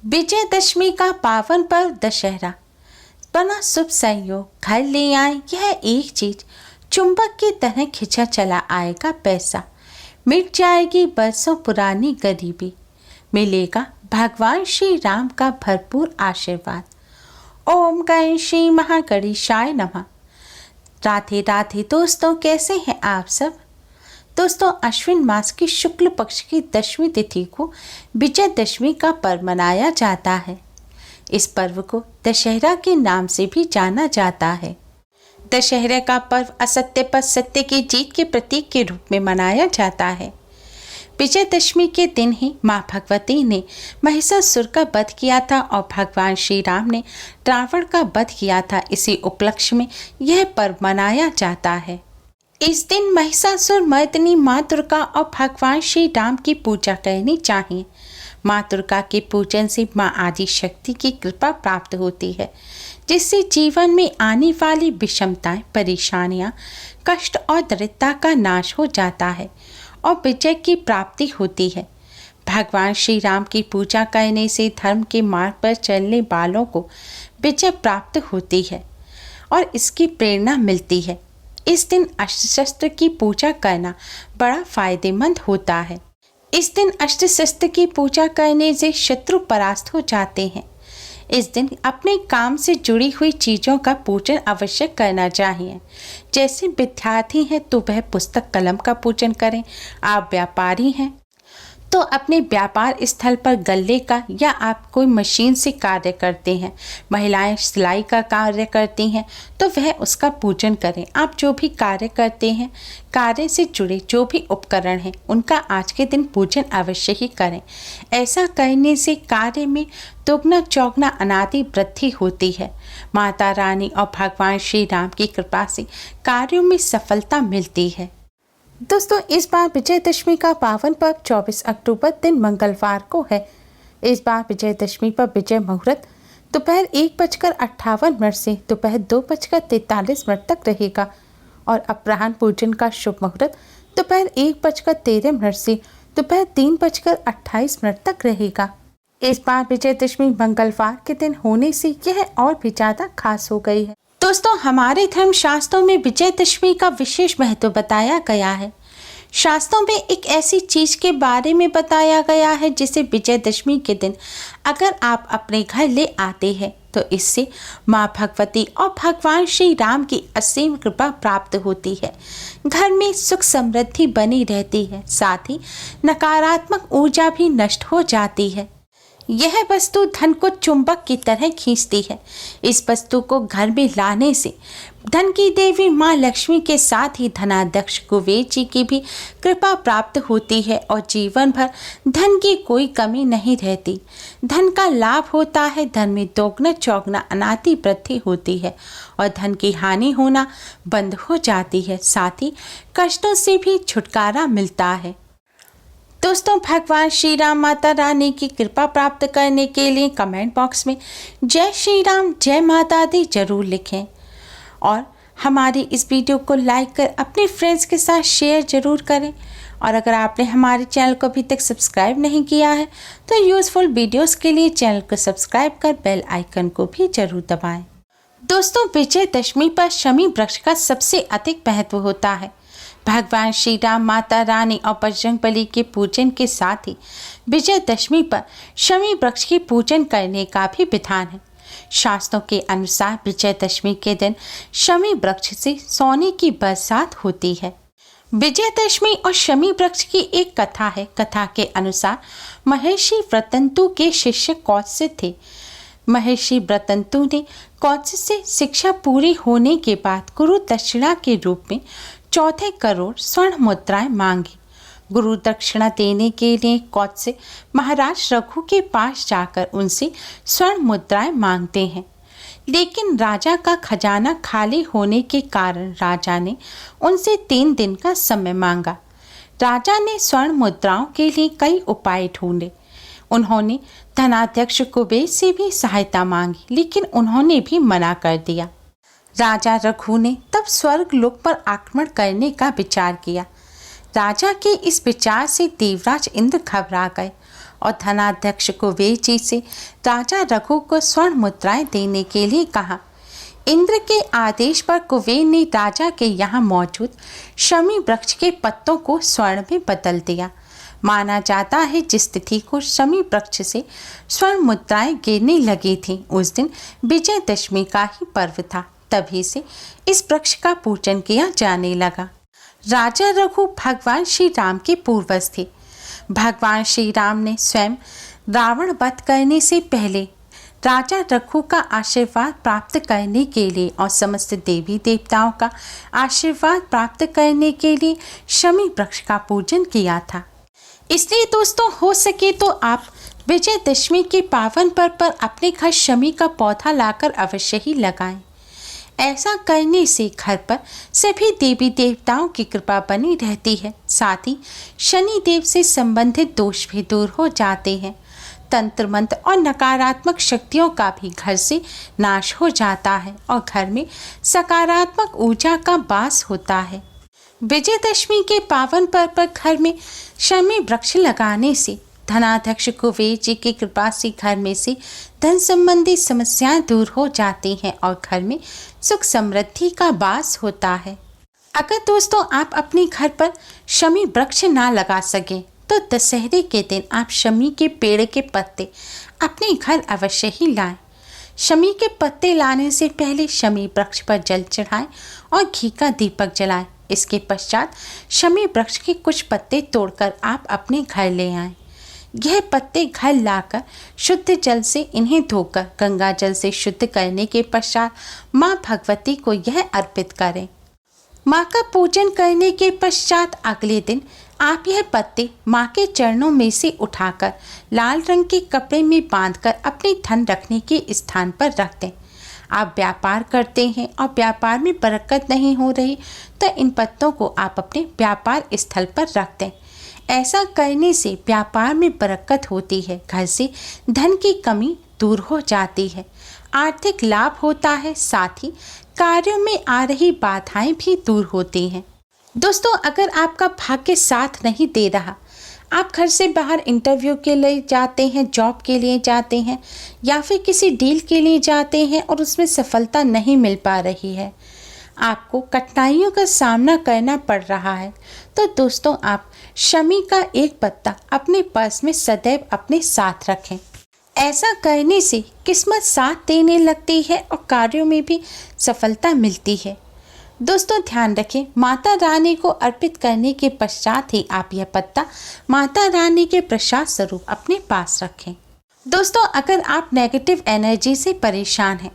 विजयदशमी का पावन पर्व दशहरा बना शुभ संयोग। घर ले आए यह एक चीज, चुंबक की तरह खिंचा चला आएगा पैसा। मिट जाएगी बरसों पुरानी गरीबी, मिलेगा भगवान श्री राम का भरपूर आशीर्वाद। ओम गण श्री महागणेशाय नमः। राधे राधे दोस्तों, कैसे हैं आप सब। दोस्तों, अश्विन मास की शुक्ल पक्ष की दशमी तिथि को विजयदशमी का पर्व मनाया जाता है। इस पर्व को दशहरा के नाम से भी जाना जाता है। दशहरे का पर्व असत्य पर सत्य की जीत के प्रतीक के रूप में मनाया जाता है। विजयदशमी के दिन ही माँ भगवती ने महिषासुर का वध किया था और भगवान श्री राम ने रावण का वध किया था। इसी उपलक्ष्य में यह पर्व मनाया जाता है। इस दिन महिषासुर मर्दिनी माँ दुर्गा और भगवान श्री राम की पूजा करनी चाहिए। माँ दुर्गा के पूजन से माँ आदि शक्ति की कृपा प्राप्त होती है, जिससे जीवन में आने वाली विषमताएं, परेशानियां, कष्ट और दरिद्रता का नाश हो जाता है और विजय की प्राप्ति होती है। भगवान श्री राम की पूजा करने से धर्म के मार्ग पर चलने वालों को विजय प्राप्त होती है और इसकी प्रेरणा मिलती है। इस दिन अस्त्र शस्त्र की पूजा करना बड़ा फायदेमंद होता है। इस दिन अस्त्र शस्त्र की पूजा करने से शत्रु परास्त हो जाते हैं। इस दिन अपने काम से जुड़ी हुई चीज़ों का पूजन अवश्य करना चाहिए। जैसे विद्यार्थी हैं तो वह पुस्तक कलम का पूजन करें। आप व्यापारी हैं तो अपने व्यापार स्थल पर गल्ले का या आप कोई मशीन से कार्य करते हैं, महिलाएं सिलाई का कार्य करती हैं तो वह उसका पूजन करें। आप जो भी कार्य करते हैं, कार्य से जुड़े जो भी उपकरण हैं, उनका आज के दिन पूजन अवश्य ही करें। ऐसा करने से कार्य में दोगुना चौगुना अनादि वृद्धि होती है। माता रानी और भगवान श्री राम की कृपा से कार्यों में सफलता मिलती है। दोस्तों, इस बार विजयदशमी का पावन पर्व 24 अक्टूबर दिन मंगलवार को है। इस बार विजयदशमी पर विजय मुहूर्त दोपहर 1:58 से दोपहर 2:43 तक रहेगा और अपराह्न पूजन का शुभ मुहूर्त दोपहर 1:13 से दोपहर 3:28 तक रहेगा। इस बार विजयदशमी मंगलवार के दिन होने से यह और भी ज़्यादा खास हो गई है। दोस्तों, हमारे धर्म शास्त्रों में विजयदशमी का विशेष महत्व बताया गया है। शास्त्रों में एक ऐसी चीज के बारे में बताया गया है जिसे विजयदशमी के दिन अगर आप अपने घर ले आते हैं तो इससे माँ भगवती और भगवान श्री राम की असीम कृपा प्राप्त होती है। घर में सुख समृद्धि बनी रहती है, साथ ही नकारात्मक ऊर्जा भी नष्ट हो जाती है। यह वस्तु धन को चुंबक की तरह खींचती है। इस वस्तु को घर में लाने से धन की देवी माँ लक्ष्मी के साथ ही धनाध्यक्ष कुबेर जी की भी कृपा प्राप्त होती है और जीवन भर धन की कोई कमी नहीं रहती। धन का लाभ होता है, धन में दोगुना चौगुना अनादि वृद्धि होती है और धन की हानि होना बंद हो जाती है। साथ ही कष्टों से भी छुटकारा मिलता है। दोस्तों, भगवान श्री राम माता रानी की कृपा प्राप्त करने के लिए कमेंट बॉक्स में जय श्री राम, जय माता दी जरूर लिखें और हमारी इस वीडियो को लाइक कर अपने फ्रेंड्स के साथ शेयर जरूर करें। और अगर आपने हमारे चैनल को अभी तक सब्सक्राइब नहीं किया है तो यूज़फुल वीडियोस के लिए चैनल को सब्सक्राइब कर बेल आइकन को भी जरूर दबाएं। दोस्तों, विजयदशमी पर शमी वृक्ष का सबसे अधिक महत्व होता है। भगवान श्री राम, माता रानी और बजरंगबली के पूजन के साथ ही विजयदशमी पर शमी वृक्ष की पूजन करने का भी विधान है। शास्त्रों के अनुसार विजयदशमी के दिन शमी वृक्ष से सोने की बरसात होती है। विजयदशमी और शमी वृक्ष की एक कथा है। कथा के अनुसार महर्षि व्रतंतु के शिष्य कौत्स्य थे। महर्षि व्रतंतु ने कौत्स्य से शिक्षा पूरी होने के बाद गुरु दक्षिणा के रूप में 14 करोड़ स्वर्ण मुद्राएं मांगी। गुरु दक्षिणा देने के लिए कौत्स्य महाराज रघु के पास जाकर उनसे स्वर्ण मुद्राएं मांगते हैं, लेकिन राजा का खजाना खाली होने के कारण राजा ने उनसे 3 दिन का समय मांगा। राजा ने स्वर्ण मुद्राओं के लिए कई उपाय ढूंढे। उन्होंने धनाध्यक्ष कुबेर से भी सहायता मांगी, लेकिन उन्होंने भी मना कर दिया। राजा रघु ने तब स्वर्ग लोक पर आक्रमण करने का विचार किया। राजा के इस विचार से देवराज इंद्र घबरा गए और धनाध्यक्ष कुबेर जी से राजा रघु को स्वर्ण मुद्राएं देने के लिए कहा। इंद्र के आदेश पर कुबेर ने राजा के यहाँ मौजूद शमी वृक्ष के पत्तों को स्वर्ण में बदल दिया। माना जाता है जिस तिथि को शमी वृक्ष से स्वर्ण मुद्राएं गिरने लगी थी उस दिन विजयदशमी का ही पर्व था। तभी से इस वृक्ष का पूजन किया जाने लगा। राजा रघु भगवान श्री राम के पूर्वज थे। भगवान श्री राम ने स्वयं रावण वध करने से पहले राजा रघु का आशीर्वाद प्राप्त करने के लिए और समस्त देवी देवताओं का आशीर्वाद प्राप्त करने के लिए शमी वृक्ष का पूजन किया था। इसलिए दोस्तों, हो सके तो आप विजयदशमी के पावन पर्व पर अपने घर शमी का पौधा लाकर अवश्य ही लगाएं। ऐसा करने से घर पर सभी देवी देवताओं की कृपा बनी रहती है। साथ ही शनि देव से संबंधित दोष भी दूर हो जाते हैं। तंत्र मंत्र और नकारात्मक शक्तियों का भी घर से नाश हो जाता है और घर में सकारात्मक ऊर्जा का वास होता है। विजयदशमी के पावन पर्व पर घर में शमी वृक्ष लगाने से धनाध्यक्ष कुबेर जी की कृपा से घर में से धन संबंधी समस्याएं दूर हो जाती हैं और घर में सुख समृद्धि का वास होता है। अगर दोस्तों आप अपने घर पर शमी वृक्ष ना लगा सकें तो दशहरे के दिन आप शमी के पेड़ के पत्ते अपने घर अवश्य ही लाएं। शमी के पत्ते लाने से पहले शमी वृक्ष पर जल चढ़ाएं और घी का दीपक जलाएं। इसके पश्चात शमी वृक्ष के कुछ पत्ते तोड़कर आप अपने घर ले आएं। यह पत्ते घर लाकर शुद्ध जल से इन्हें धोकर गंगा जल से शुद्ध करने के पश्चात माँ भगवती को यह अर्पित करें। माँ का पूजन करने के पश्चात अगले दिन आप यह पत्ते माँ के चरणों में से उठाकर लाल रंग के कपड़े में बांधकर अपने धन रखने के स्थान पर रख दें। आप व्यापार करते हैं और व्यापार में बरकत नहीं हो रही तो इन पत्तों को आप अपने व्यापार स्थल पर रख दें। ऐसा करने से व्यापार में बरकत होती है, घर से धन की कमी दूर हो जाती है, आर्थिक लाभ होता है, साथ ही कार्यों में आ रही बाधाएं भी दूर होती हैं। दोस्तों, अगर आपका भाग्य साथ नहीं दे रहा, आप घर से बाहर इंटरव्यू के लिए जाते हैं, जॉब के लिए जाते हैं या फिर किसी डील के लिए जाते हैं और उसमें सफलता नहीं मिल पा रही है, आपको कठिनाइयों का सामना करना पड़ रहा है, तो दोस्तों आप शमी का एक पत्ता अपने पर्स में सदैव अपने साथ रखें। ऐसा करने से किस्मत साथ देने लगती है और कार्यों में भी सफलता मिलती है। दोस्तों ध्यान रखें, माता रानी को अर्पित करने के पश्चात ही आप यह पत्ता माता रानी के प्रसाद स्वरूप अपने पास रखें। दोस्तों, अगर आप नेगेटिव एनर्जी से परेशान हैं,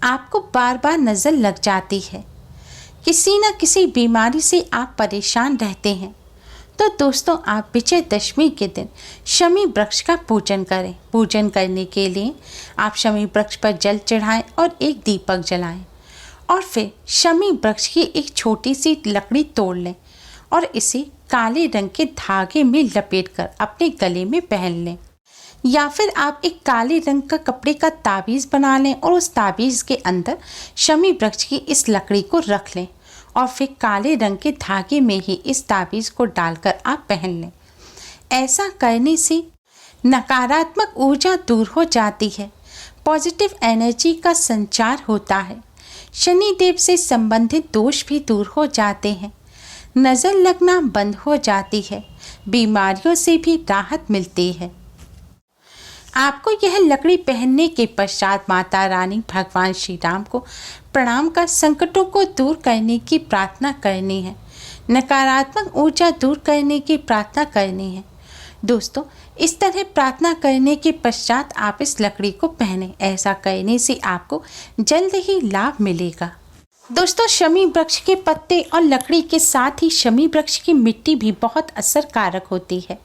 आपको बार बार नज़र लग जाती है, किसी न किसी बीमारी से आप परेशान रहते हैं, तो दोस्तों आप विजयदशमी के दिन शमी वृक्ष का पूजन करें। पूजन करने के लिए आप शमी वृक्ष पर जल चढ़ाएं और एक दीपक जलाएं और फिर शमी वृक्ष की एक छोटी सी लकड़ी तोड़ लें और इसे काले रंग के धागे में लपेटकर अपने गले में पहन लें, या फिर आप एक काले रंग का कपड़े का ताबीज़ बना लें और उस ताबीज़ के अंदर शमी वृक्ष की इस लकड़ी को रख लें और फिर काले रंग के धागे में ही इस ताबीज़ को डालकर आप पहन लें। ऐसा करने से नकारात्मक ऊर्जा दूर हो जाती है, पॉजिटिव एनर्जी का संचार होता है, शनि देव से संबंधित दोष भी दूर हो जाते हैं, नज़र लगना बंद हो जाती है, बीमारियों से भी राहत मिलती है। आपको यह लकड़ी पहनने के पश्चात माता रानी भगवान श्री राम को प्रणाम कर संकटों को दूर करने की प्रार्थना करनी है, नकारात्मक ऊर्जा दूर करने की प्रार्थना करनी है। दोस्तों, इस तरह प्रार्थना करने के पश्चात आप इस लकड़ी को पहने। ऐसा करने से आपको जल्द ही लाभ मिलेगा। दोस्तों, शमी वृक्ष के पत्ते और लकड़ी के साथ ही शमी वृक्ष की मिट्टी भी बहुत असरकारक होती है।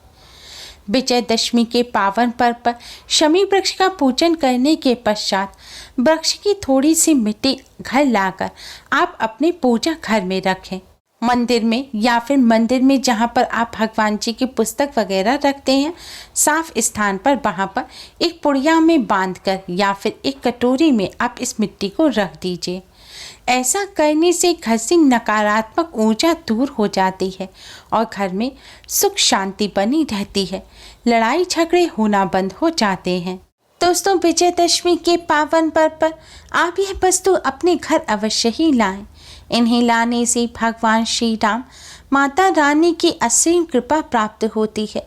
विजयदशमी के पावन पर्व पर शमी वृक्ष का पूजन करने के पश्चात वृक्ष की थोड़ी सी मिट्टी घर लाकर आप अपने पूजा घर में रखें। मंदिर में या फिर मंदिर में जहाँ पर आप भगवान जी की पुस्तक वगैरह रखते हैं, साफ स्थान पर वहाँ पर एक पुड़िया में बांधकर या फिर एक कटोरी में आप इस मिट्टी को रख दीजिए। ऐसा करने से घर से नकारात्मक ऊर्जा दूर हो जाती है और घर में सुख शांति बनी रहती है। लड़ाई झगड़े होना बंद हो जाते हैं। दोस्तों, विजयदशमी के पावन पर्व पर आप यह वस्तु अपने घर अवश्य ही लाएं। इन्हें लाने से भगवान श्री राम, माता रानी की असीम कृपा प्राप्त होती है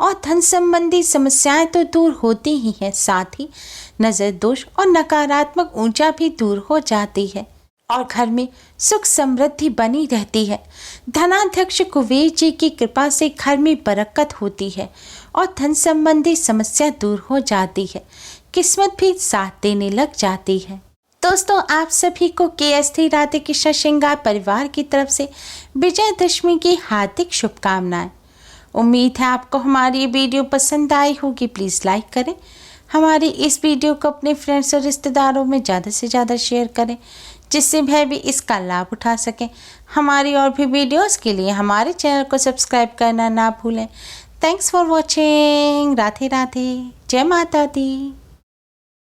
और धन संबंधी समस्याएं तो दूर होती ही हैं, साथ ही नजर दोष और नकारात्मक ऊर्जा भी दूर हो जाती है और घर में सुख समृद्धि बनी रहती है। धनाध्यक्ष कुबेर जी की कृपा से घर में बरकत होती है और धन संबंधी समस्या दूर हो जाती है। किस्मत भी साथ देने लग जाती है। दोस्तों, आप सभी को KST राधे कृष्ण श्रृंगार परिवार की तरफ से विजयदशमी की हार्दिक शुभकामनाएं। उम्मीद है आपको हमारी ये वीडियो पसंद आई होगी। प्लीज़ लाइक करें, हमारी इस वीडियो को अपने फ्रेंड्स और रिश्तेदारों में ज़्यादा से ज़्यादा शेयर करें, जिससे वह भी इसका लाभ उठा सकें। हमारी और भी वीडियोस के लिए हमारे चैनल को सब्सक्राइब करना ना भूलें। Thanks for watching. Radhe Radhe, जय माता दी।